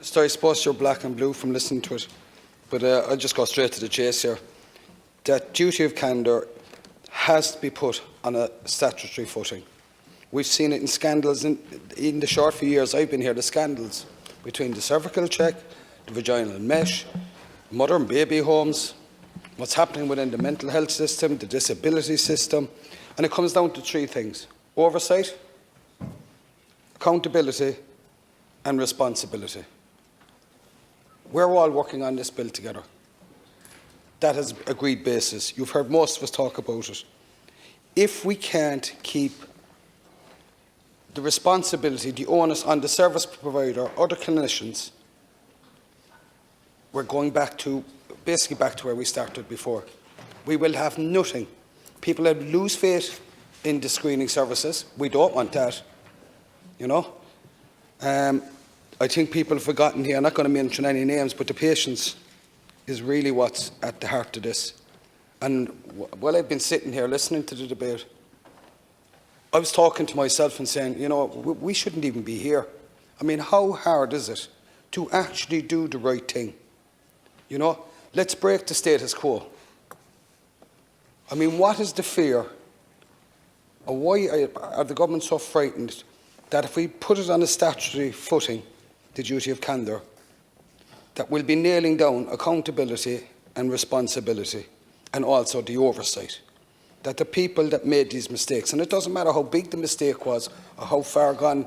So I suppose you're black and blue from listening to it, but I'll just go straight to the chase here. That duty of candour has to be put on a statutory footing. We've seen it in scandals in the short few years I've been here, the scandals between the cervical check, the vaginal mesh, mother and baby homes, what's happening within the mental health system, the disability system, and it comes down to three things: oversight, accountability and responsibility. We're all working on this bill together. That is agreed basis. You've heard most of us talk about it. If we can't keep the responsibility, the onus on the service provider or the clinicians, we're going basically back to where we started before. We will have nothing. People will lose faith in the screening services. We don't want that, you know. I think people have forgotten here, I'm not going to mention any names, but the patients is really what's at the heart of this. And while I've been sitting here listening to the debate, I was talking to myself and saying, you know, we shouldn't even be here. I mean, how hard is it to actually do the right thing? You know, let's break the status quo. I mean, what is the fear? Or why are the government so frightened that if we put it on a statutory footing, the duty of candour, that we'll be nailing down accountability and responsibility and also the oversight? That the people that made these mistakes, and it doesn't matter how big the mistake was or how far gone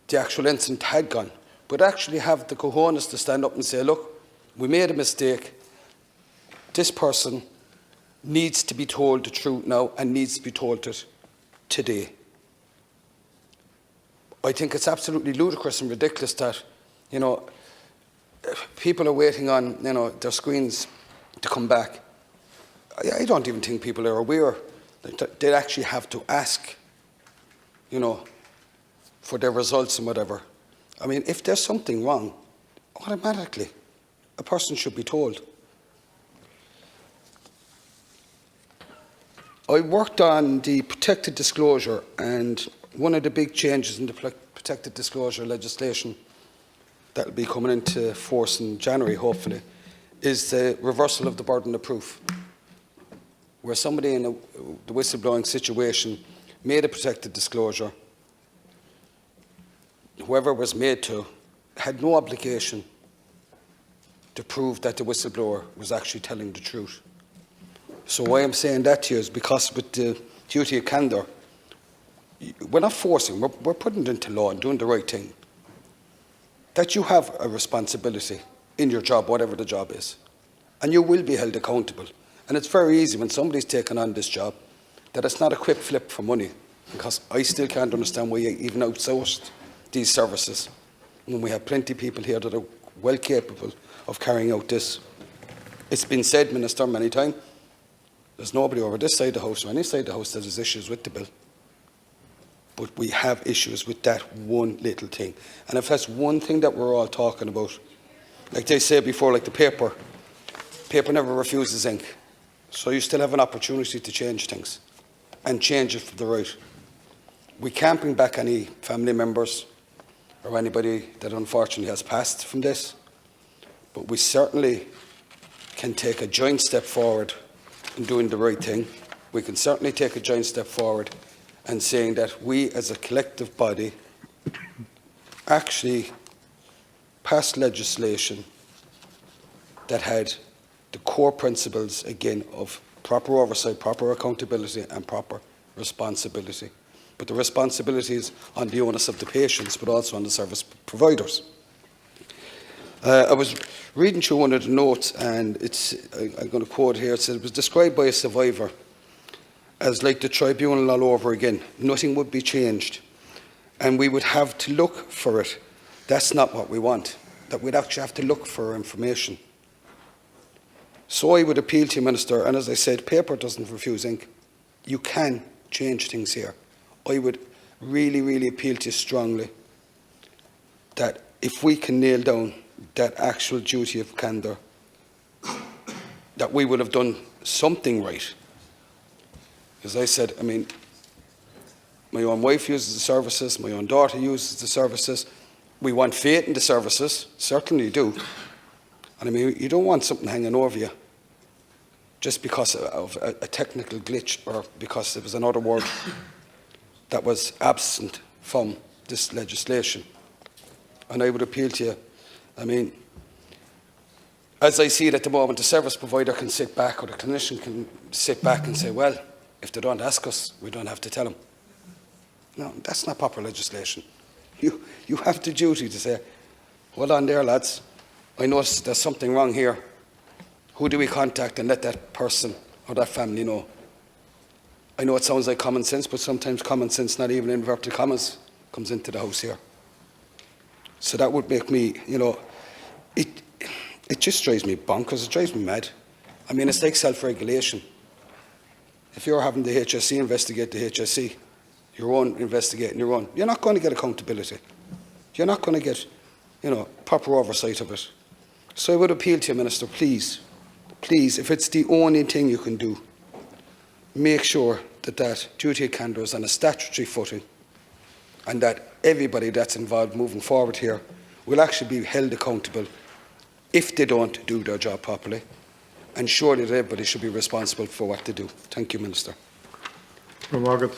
the actual incident had gone, but actually have the cojones to stand up and say, look, we made a mistake, this person needs to be told the truth now and needs to be told it today. I think it's absolutely ludicrous and ridiculous that, you know, people are waiting on, you know, their screens to come back. I don't even think people are aware that they actually have to ask, you know, for their results and whatever. I mean, if there's something wrong, automatically a person should be told. I worked on the protected disclosure, and one of the big changes in the protected disclosure legislation that will be coming into force in January, hopefully, is the reversal of the burden of proof, where somebody in the whistleblowing situation made a protected disclosure. Whoever was made to had no obligation to prove that the whistleblower was actually telling the truth. So why I'm saying that to you is because with the duty of candour, we're not forcing, we're putting it into law and doing the right thing. That you have a responsibility in your job, whatever the job is, and you will be held accountable. And it's very easy when somebody's taken on this job that it's not a quick flip for money, because I still can't understand why you even outsourced these services when we have plenty of people here that are well capable of carrying out this. It's been said, Minister, many times, there's nobody over this side of the House or any side of the House that has issues with the bill. But we have issues with that one little thing. And if that's one thing that we're all talking about, like they say before, like the paper never refuses ink. So you still have an opportunity to change things and change it for the right. We can't bring back any family members or anybody that unfortunately has passed from this, but we certainly can take a joint step forward in doing the right thing. We can certainly take a joint step forward and saying that we as a collective body actually passed legislation that had the core principles, again, of proper oversight, proper accountability and proper responsibility. But the responsibility is on the onus of the patients, but also on the service providers. I was reading through one of the notes, and I'm going to quote here. It says, it was described by a survivor as like the tribunal all over again. Nothing would be changed, and we would have to look for it. That's not what we want, that we'd actually have to look for information. So I would appeal to you, Minister, and as I said, paper doesn't refuse ink. You can change things here. I would really, really appeal to you strongly that if we can nail down that actual duty of candour, that we would have done something right. As I said, I mean, my own wife uses the services, my own daughter uses the services. We want faith in the services, certainly do. And I mean, you don't want something hanging over you just because of a technical glitch or because there was another word that was absent from this legislation. And I would appeal to you, I mean, as I see it at the moment, the service provider can sit back, or the clinician can sit back and say, well, if they don't ask us, we don't have to tell them. No, that's not proper legislation. You have the duty to say, hold on there, lads. I notice there's something wrong here. Who do we contact, and let that person or that family know? I know it sounds like common sense, but sometimes common sense, not even in inverted commas, comes into the house here. So that would make me, you know, it just drives me bonkers. It drives me mad. I mean, it's like self-regulation. If you're having the HSE investigate the HSE, your own investigating your own, you're not going to get accountability. You're not going to get, you know, proper oversight of it. So I would appeal to you, Minister, please, if it's the only thing you can do, make sure that that duty of candour is on a statutory footing, and that everybody that's involved moving forward here will actually be held accountable if they don't do their job properly. And surely that everybody should be responsible for what they do. Thank you, Minister. Well, Margaret,